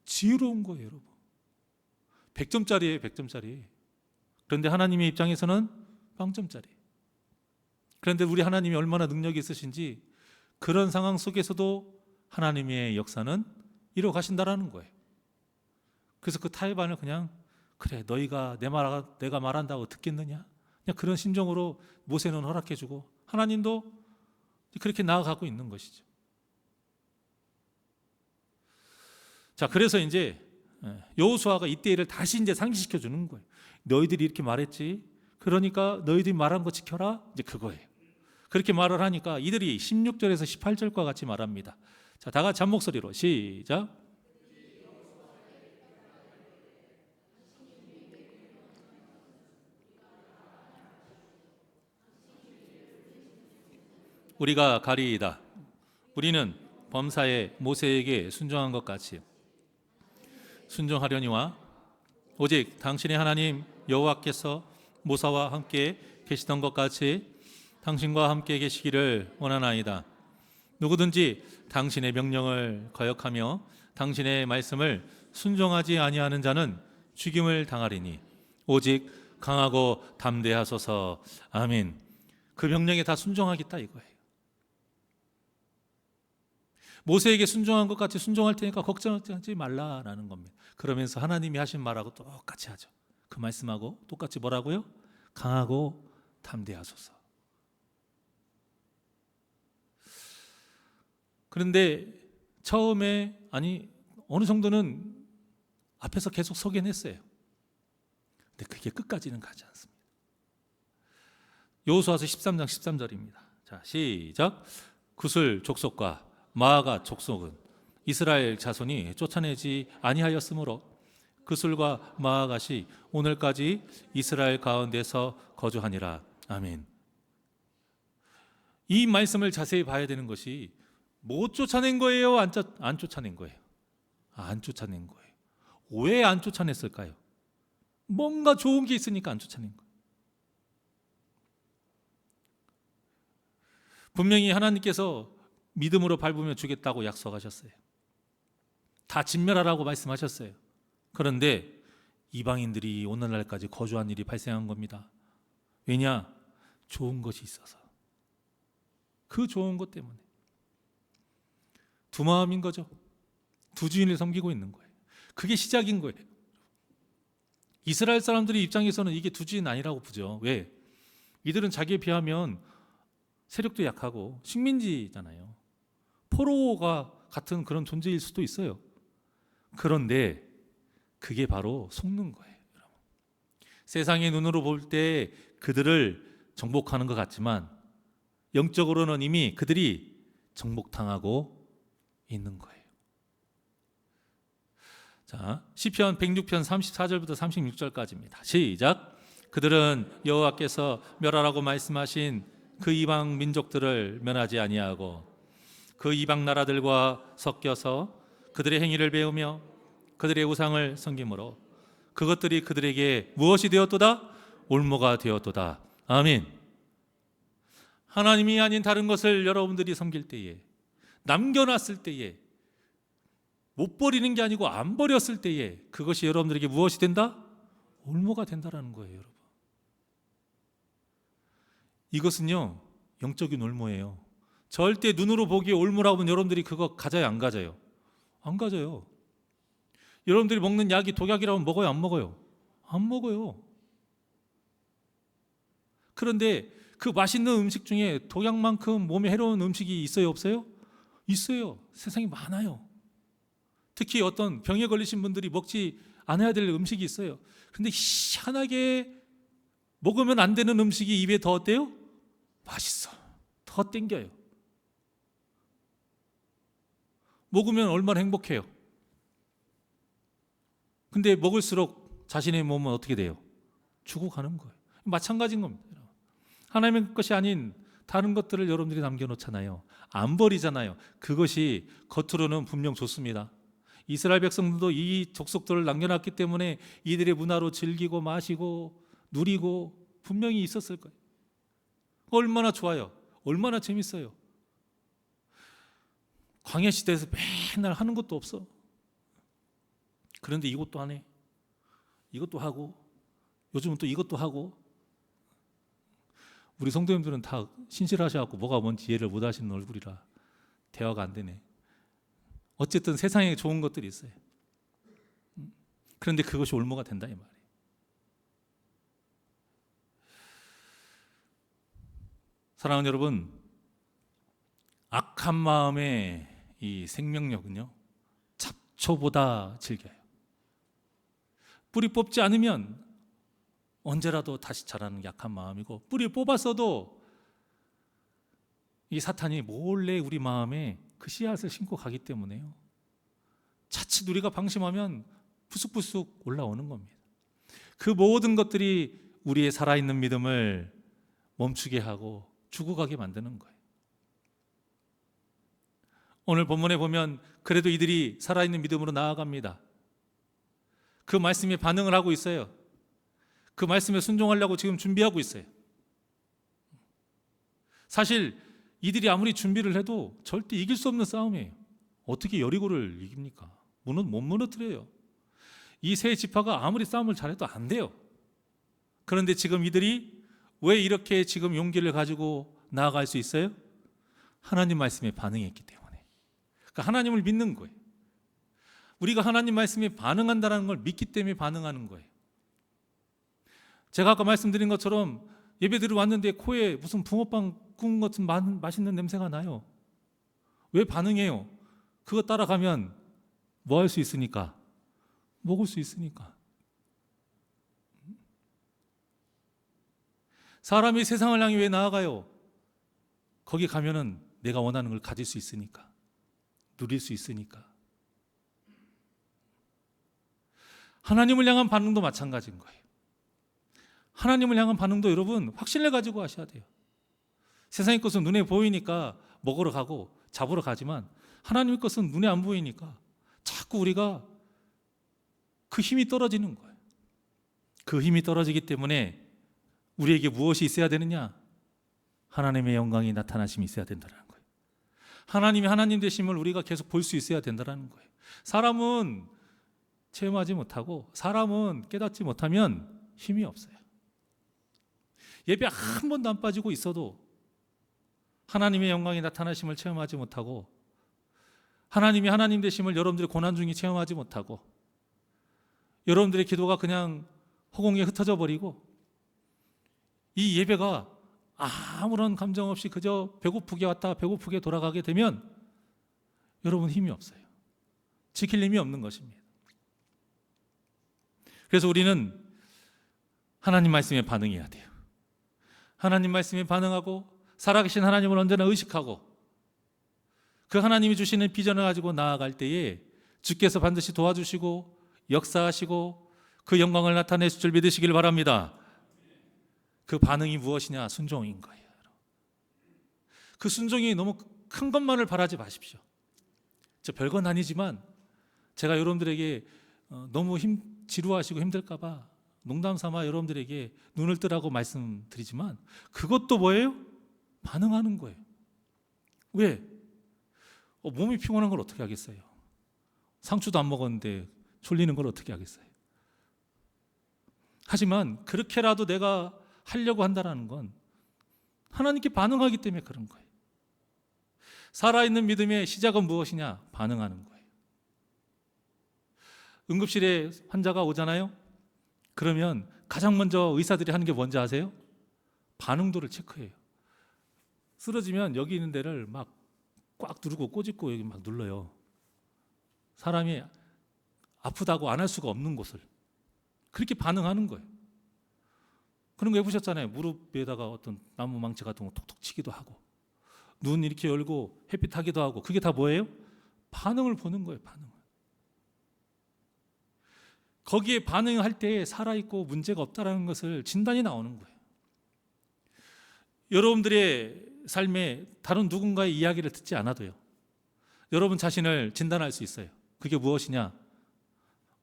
지혜로운 거예요, 여러분. 100점짜리예요, 100점짜리. 그런데 하나님의 입장에서는 0점짜리. 그런데 우리 하나님이 얼마나 능력이 있으신지 그런 상황 속에서도 하나님의 역사는 이루어 가신다라는 거예요. 그래서 그 타협안을 그냥, 그래, 너희가 내가 말한다고 듣겠느냐? 그냥 그런 심정으로 모세는 허락해주고 하나님도 그렇게 나아가고 있는 것이죠. 자, 그래서 이제 여호수아가 이때 일을 다시 이제 상기시켜 주는 거예요. 너희들이 이렇게 말했지, 그러니까 너희들이 말한 거 지켜라, 이제 그거예요. 그렇게 말을 하니까 이들이 16절에서 18절과 같이 말합니다. 자, 다 같이 한 목소리로 시작. 우리가 가리이다. 우리는 범사에 모세에게 순종한 것 같이 순종하려니와 오직 당신의 하나님 여호와께서 모세와 함께 계시던 것 같이 당신과 함께 계시기를 원하나이다. 누구든지 당신의 명령을 거역하며 당신의 말씀을 순종하지 아니하는 자는 죽임을 당하리니 오직 강하고 담대하소서. 아멘. 그 명령에 다 순종하겠다, 이거예요. 모세에게 순종한 것 같이 순종할 테니까 걱정하지 말라라는 겁니다. 그러면서 하나님이 하신 말하고 똑같이 하죠. 그 말씀하고 똑같이 뭐라고요? 강하고 담대하소서. 그런데 처음에 어느 정도는 앞에서 계속 서긴 했어요. 근데 그게 끝까지는 가지 않습니다. 여호수아서 13장 13절입니다. 자, 시작. 구슬 족속과 마아가 족속은 이스라엘 자손이 쫓아내지 아니하였으므로 구슬과 마아가시 오늘까지 이스라엘 가운데서 거주하니라. 아멘. 이 말씀을 자세히 봐야 되는 것이 못 쫓아낸 거예요? 안 쫓아낸 거예요? 안 쫓아낸 거예요. 왜 안 쫓아냈을까요? 뭔가 좋은 게 있으니까 안 쫓아낸 거예요. 분명히 하나님께서 믿음으로 밟으면 주겠다고 약속하셨어요. 다 진멸하라고 말씀하셨어요. 그런데 이방인들이 오늘날까지 거주한 일이 발생한 겁니다. 왜냐? 좋은 것이 있어서. 그 좋은 것 때문에. 두 마음인 거죠. 두 주인을 섬기고 있는 거예요. 그게 시작인 거예요. 이스라엘 사람들의 입장에서는 이게 두 주인 아니라고 보죠. 왜? 이들은 자기에 비하면 세력도 약하고 식민지잖아요. 포로가 같은 그런 존재일 수도 있어요. 그런데 그게 바로 속는 거예요. 여러분. 세상의 눈으로 볼 때 그들을 정복하는 것 같지만 영적으로는 이미 그들이 정복당하고 있는 거예요. 자, 시편 106편 34절부터 36절까지입니다. 시작. 그들은 여호와께서 멸하라고 말씀하신 그 이방 민족들을 멸하지 아니하고 그 이방 나라들과 섞여서 그들의 행위를 배우며 그들의 우상을 섬김으로 그것들이 그들에게 무엇이 되었도다? 올무가 되었도다. 아멘. 하나님이 아닌 다른 것을 여러분들이 섬길 때에, 남겨놨을 때에, 못 버리는 게 아니고 안 버렸을 때에 그것이 여러분들에게 무엇이 된다? 올무가 된다라는 거예요, 여러분. 이것은요, 영적인 올무예요. 절대 눈으로 보기에 올무라고 하면 여러분들이 그거 가져요, 안 가져요? 안 가져요. 여러분들이 먹는 약이 독약이라면 먹어요, 안 먹어요? 안 먹어요. 그런데 그 맛있는 음식 중에 독약만큼 몸에 해로운 음식이 있어요, 없어요? 있어요. 세상에 많아요. 특히 어떤 병에 걸리신 분들이 먹지 않아야 될 음식이 있어요. 근데 희한하게 먹으면 안 되는 음식이 입에 더 어때요? 맛있어. 더 땡겨요. 먹으면 얼마나 행복해요. 근데 먹을수록 자신의 몸은 어떻게 돼요? 죽어가는 거예요. 마찬가지인 겁니다. 하나님의 것이 아닌 다른 것들을 여러분들이 남겨놓잖아요. 안 버리잖아요. 그것이 겉으로는 분명 좋습니다. 이스라엘 백성들도 이 족속들을 남겨놨기 때문에 이들의 문화로 즐기고 마시고 누리고 분명히 있었을 거예요. 얼마나 좋아요. 얼마나 재밌어요. 광야 시대에서 맨날 하는 것도 없어. 그런데 이것도 안 해. 이것도 하고 요즘은 또 이것도 하고. 우리 성도님들은 다 신실하셔갖고 뭐가 뭔지 이해를 못 하시는 얼굴이라 대화가 안 되네. 어쨌든 세상에 좋은 것들이 있어요. 그런데 그것이 올무가 된다 이 말이에요. 사랑하는 여러분, 악한 마음의 이 생명력은요 잡초보다 질겨요. 뿌리 뽑지 않으면 언제라도 다시 자라는 약한 마음이고, 뿌리 뽑았어도 이 사탄이 몰래 우리 마음에 그 씨앗을 심고 가기 때문에요. 자칫 우리가 방심하면 부쑥부쑥 올라오는 겁니다. 그 모든 것들이 우리의 살아있는 믿음을 멈추게 하고 죽어가게 만드는 거예요. 오늘 본문에 보면 그래도 이들이 살아있는 믿음으로 나아갑니다. 그 말씀에 반응을 하고 있어요. 그 말씀에 순종하려고 지금 준비하고 있어요. 사실 이들이 아무리 준비를 해도 절대 이길 수 없는 싸움이에요. 어떻게 여리고를 이깁니까? 못 무너뜨려요. 이 세 지파가 아무리 싸움을 잘해도 안 돼요. 그런데 지금 이들이 왜 이렇게 지금 용기를 가지고 나아갈 수 있어요? 하나님 말씀에 반응했기 때문에. 그러니까 하나님을 믿는 거예요. 우리가 하나님 말씀에 반응한다는 걸 믿기 때문에 반응하는 거예요. 제가 아까 말씀드린 것처럼 예배 들어왔는데 코에 무슨 붕어빵 구운 것 같은 맛있는 냄새가 나요. 왜 반응해요? 그거 따라가면 뭐 할 수 있으니까? 먹을 수 있으니까. 사람이 세상을 향해 왜 나아가요? 거기 가면은 내가 원하는 걸 가질 수 있으니까, 누릴 수 있으니까. 하나님을 향한 반응도 마찬가지인 거예요. 하나님을 향한 반응도 여러분 확신을 가지고 하셔야 돼요. 세상의 것은 눈에 보이니까 먹으러 가고 잡으러 가지만 하나님의 것은 눈에 안 보이니까 자꾸 우리가 그 힘이 떨어지는 거예요. 그 힘이 떨어지기 때문에 우리에게 무엇이 있어야 되느냐? 하나님의 영광이 나타나심이 있어야 된다는 거예요. 하나님이 하나님 되심을 우리가 계속 볼 수 있어야 된다는 거예요. 사람은 체험하지 못하고 사람은 깨닫지 못하면 힘이 없어요. 예배 한 번도 안 빠지고 있어도 하나님의 영광이 나타나심을 체험하지 못하고, 하나님이 하나님 되심을 여러분들의 고난 중에 체험하지 못하고, 여러분들의 기도가 그냥 허공에 흩어져 버리고, 이 예배가 아무런 감정 없이 그저 배고프게 왔다 배고프게 돌아가게 되면 여러분 힘이 없어요. 지킬 힘이 없는 것입니다. 그래서 우리는 하나님 말씀에 반응해야 돼요. 하나님 말씀에 반응하고 살아계신 하나님을 언제나 의식하고 그 하나님이 주시는 비전을 가지고 나아갈 때에 주께서 반드시 도와주시고 역사하시고 그 영광을 나타내실 줄 믿으시길 바랍니다. 그 반응이 무엇이냐? 순종인 거예요. 그 순종이 너무 큰 것만을 바라지 마십시오. 저 별건 아니지만 제가 여러분들에게 너무 지루하시고 힘들까 봐 농담 삼아 여러분들에게 눈을 뜨라고 말씀드리지만 그것도 뭐예요? 반응하는 거예요. 왜? 몸이 피곤한 걸 어떻게 하겠어요? 상추도 안 먹었는데 졸리는 걸 어떻게 하겠어요? 하지만 그렇게라도 내가 하려고 한다는 건 하나님께 반응하기 때문에 그런 거예요. 살아있는 믿음의 시작은 무엇이냐? 반응하는 거예요. 응급실에 환자가 오잖아요. 그러면 가장 먼저 의사들이 하는 게 뭔지 아세요? 반응도를 체크해요. 쓰러지면 여기 있는 데를 막 꽉 누르고 꼬집고 여기 막 눌러요. 사람이 아프다고 안 할 수가 없는 곳을 그렇게 반응하는 거예요. 그런 거 해보셨잖아요. 무릎 위에다가 어떤 나무 망치 같은 거 톡톡 치기도 하고, 눈 이렇게 열고 햇빛 하기도 하고. 그게 다 뭐예요? 반응을 보는 거예요. 반응을. 거기에 반응할 때 살아있고 문제가 없다는 것을 진단이 나오는 거예요. 여러분들의 삶에 다른 누군가의 이야기를 듣지 않아도요, 여러분 자신을 진단할 수 있어요. 그게 무엇이냐?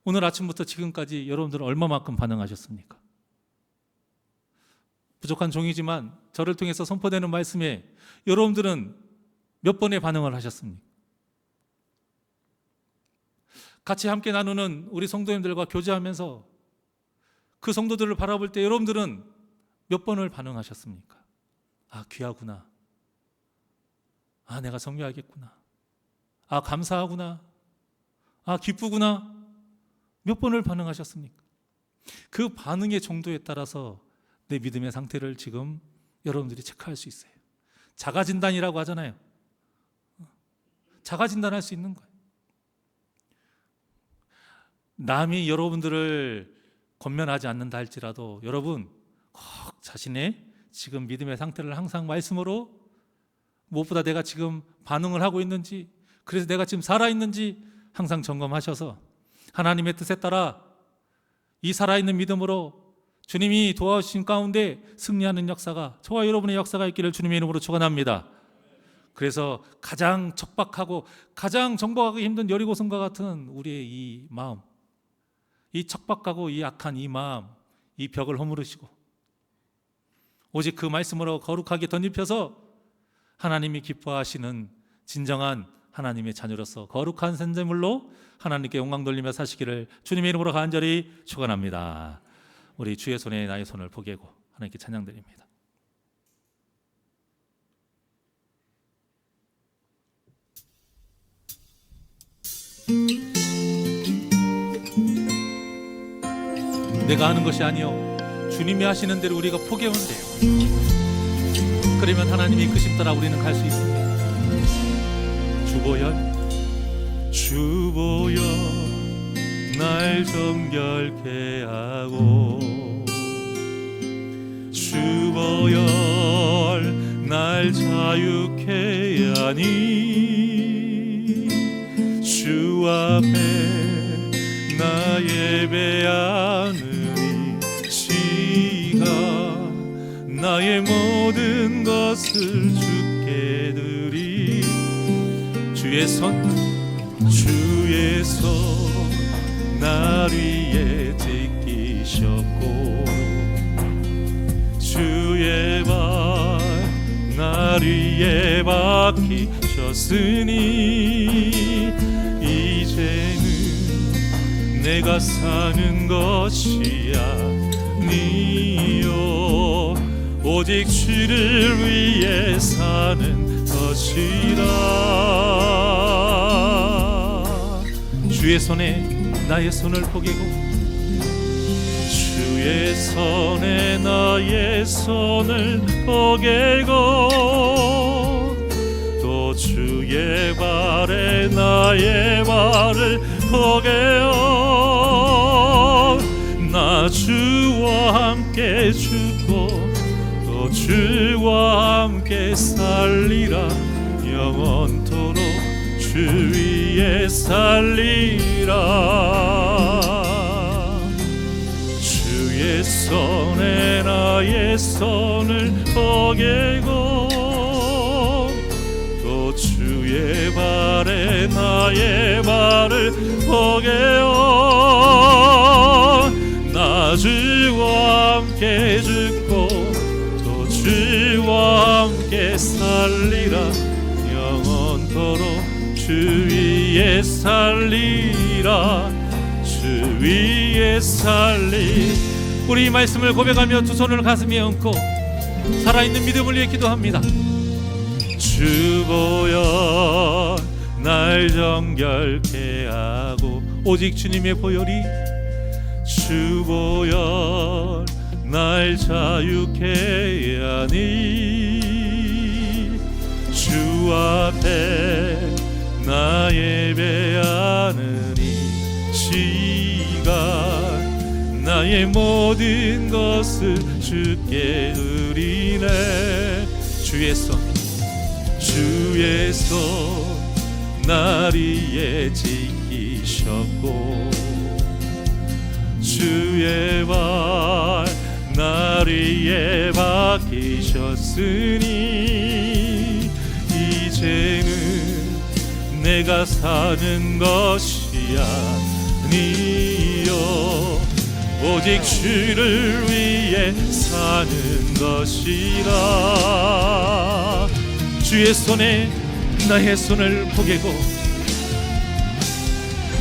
오늘 아침부터 지금까지 여러분들은 얼마만큼 반응하셨습니까? 부족한 종이지만 저를 통해서 선포되는 말씀에 여러분들은 몇 번의 반응을 하셨습니까? 같이 함께 나누는 우리 성도님들과 교제하면서 그 성도들을 바라볼 때 여러분들은 몇 번을 반응하셨습니까? 아, 귀하구나. 아, 내가 섬겨야겠구나. 아, 감사하구나. 아, 기쁘구나. 몇 번을 반응하셨습니까? 그 반응의 정도에 따라서 내 믿음의 상태를 지금 여러분들이 체크할 수 있어요. 자가진단이라고 하잖아요. 자가진단할 수 있는 거예요. 남이 여러분들을 권면하지 않는다 할지라도 여러분 꼭 자신의 지금 믿음의 상태를 항상 말씀으로, 무엇보다 내가 지금 반응을 하고 있는지, 그래서 내가 지금 살아있는지 항상 점검하셔서 하나님의 뜻에 따라 이 살아있는 믿음으로 주님이 도와주신 가운데 승리하는 역사가, 저와 여러분의 역사가 있기를 주님의 이름으로 축원합니다. 그래서 가장 척박하고 가장 정복하기 힘든 여리고성과 같은 우리의 이 마음, 이 척박하고 이 약한 이 마음, 이 벽을 허물으시고 오직 그 말씀으로 거룩하게 덧입혀서 하나님이 기뻐하시는 진정한 하나님의 자녀로서 거룩한 생제물로 하나님께 영광 돌리며 사시기를 주님의 이름으로 간절히 축원합니다. 우리 주의 손에 나의 손을 포개고 하나님께 찬양드립니다. 내가 하는 것이 아니요 주님이 하시는 대로 우리가 포기하면 돼요. 그러면 하나님의 이끄심 따라 우리는 갈 수 있습니다. 주보여 날 정결케 하고, 주보여 날 자유케 하니, 주 앞에 나 예배하는 이 시간 나의 모든 것을 주께 드리. 주의 손 날 위에 지키셨고, 주의 발 날 위에 박히셨으니 이제는 내가 사는 것이 아니요 오직 주를 위해 사는 것이라. 주의 손에 나의 손을 포개고, 주의 손에 나의 손을 포개고, 또 주의 발에 나의 발을 포개어 나 주와 함께 죽고 또 주와 함께 살리라. 영원토록 주 위에 살리라. 주의 손에 나의 손을 포개고, 또 주의 발에 나의 발을 포개어 나 주와 함께 죽고 또 주와 함께 살리라. 영원토록 주 위에 살리라. 주 위에 살리. 우리 이 말씀을 고백하며 두 손을 가슴에 얹고 살아있는 믿음을 위해 기도합니다. 주 보여 날 정결케 하고 오직 주님의 보혈이 주 보혈 날 자유케 하니 주 앞에 나 예배하는 이 시간 나의 모든 것을 주께 드리네. 주의 손 날 위에 지키셨고 주의 발 날 위에 박히셨으니 이제는 내가 사는 것이 아니요 오직 주를 위해 사는 것이라. 주의 손에 나의 손을 포개고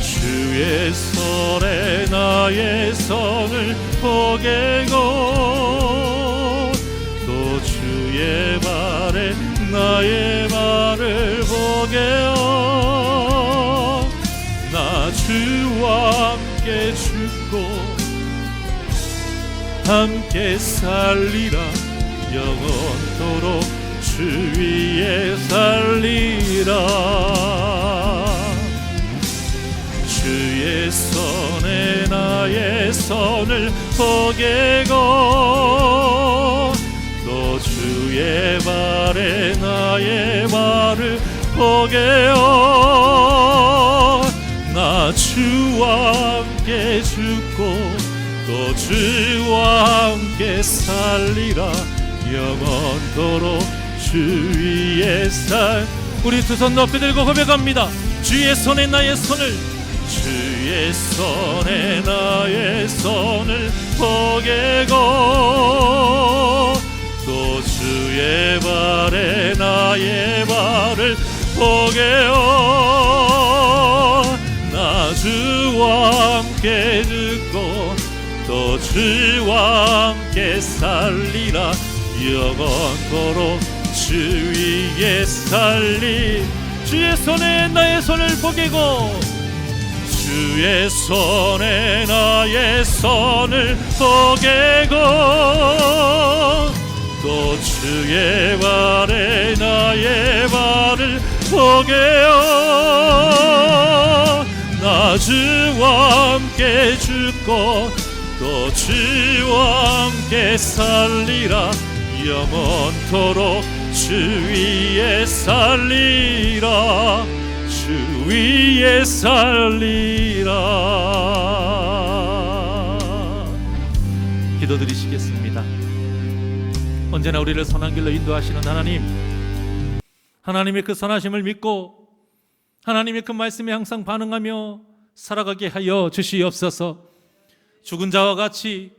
주의 손에 나의 손을 포개고 또 주의 발에 나의 발을 포개어 나 주와 함께 죽고 함께 살리라. 영원토록 주 위에 살리라. 주의 손에 나의 손을 포개고 또 주의 발에 나의 발을 포개어 나 주와 함께 죽고 또 주와 함께 살리라. 영원토록 주 위에 우리 두 손 높이 들고 고백합니다. 주의 손에 나의 손을 주의 손에 나의 손을 포개고 또 주의 발에 나의 발을 포개어 나 주와 함께 죽고 또 주와 함께 살리라. 영원토록 주 위에 살리. 주의 손에 나의 손을 포개고 주의 손에 나의 손을 포개고 또 주의 발에 나의 발을 포개어 나 주와 함께 죽고 또 주와 함께 살리라. 영원토록 주 위에 살리라. 주 위에 살리라. 기도드리시겠습니다. 언제나 우리를 선한 길로 인도하시는 하나님의 그 선하심을 믿고 하나님의 그 말씀에 항상 반응하며 살아가게 하여 주시옵소서. 죽은 자와 같이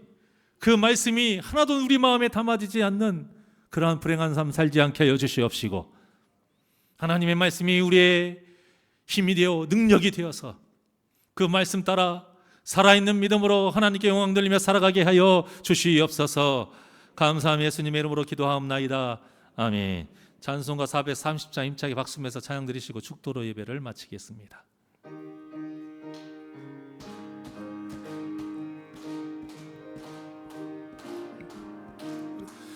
그 말씀이 하나도 우리 마음에 담아지지 않는 그러한 불행한 삶 살지 않게 하여 주시옵시고 하나님의 말씀이 우리의 힘이 되어 능력이 되어서 그 말씀 따라 살아있는 믿음으로 하나님께 영광 돌리며 살아가게 하여 주시옵소서. 감사하며 예수님의 이름으로 기도하옵나이다. 아멘. 찬송가 430장 힘차게 박수면서 찬양 드리시고 축도로 예배를 마치겠습니다.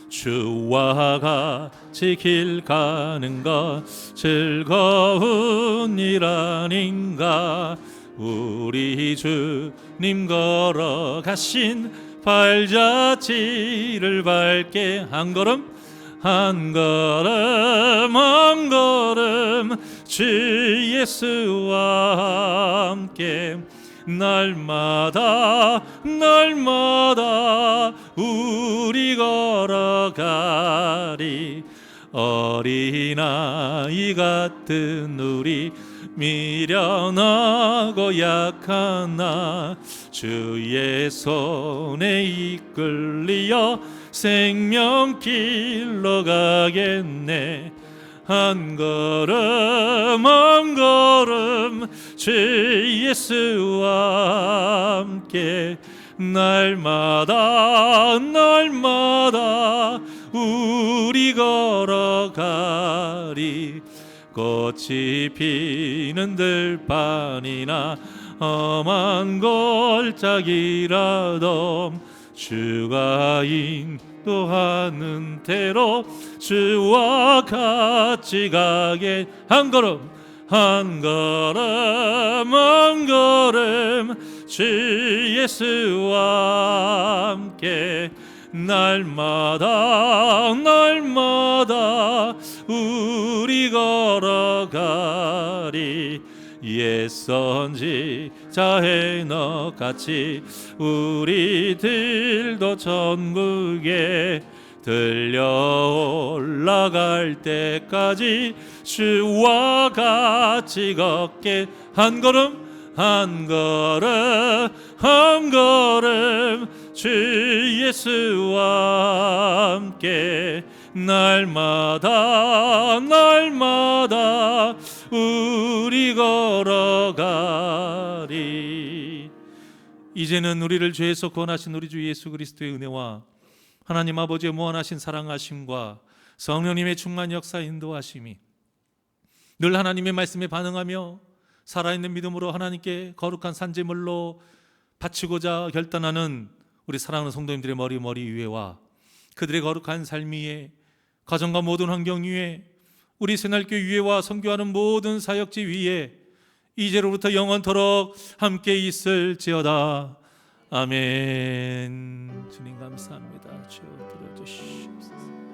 주와 같이 길 가는 것 즐거운 일 아닌가. 우리 주님 걸어가신 발자취를 밟게 한 걸음 한 걸음 한 걸음 주 예수와 함께 날마다 우리 걸어가리. 어린아이 같은 우리 미련하고 약한 나 주의 손에 이끌리어 생명길로 가겠네. 한 걸음 한 걸음 주 예수와 함께 날마다 우리 걸어가리. 꽃이 피는 들판이나 험한 골짜기라도 주가 인도하는 대로 주와 같이 가게 한 걸음 한 걸음 주 예수와 함께 날마다 우리 걸어가리. 옛 선지자의 넉같이 우리들도 천국에 들려 올라갈 때까지 주와 같이 걷게 한 걸음 주 예수와 함께 날마다 우리 걸어가리. 이제는 우리를 죄에서 구원하신 우리 주 예수 그리스도의 은혜와 하나님 아버지의 무한하신 사랑하심과 성령님의 충만 역사 인도하심이 늘 하나님의 말씀에 반응하며 살아있는 믿음으로 하나님께 거룩한 산제물로 바치고자 결단하는 우리 사랑하는 성도님들의 머리 위에와 그들의 거룩한 삶 위에 가정과 모든 환경 위에 우리 새날교회 위에와 선교하는 모든 사역지 위에 이제로부터 영원토록 함께 있을지어다. 아멘. 주님 감사합니다. 주여 들어주시옵소서.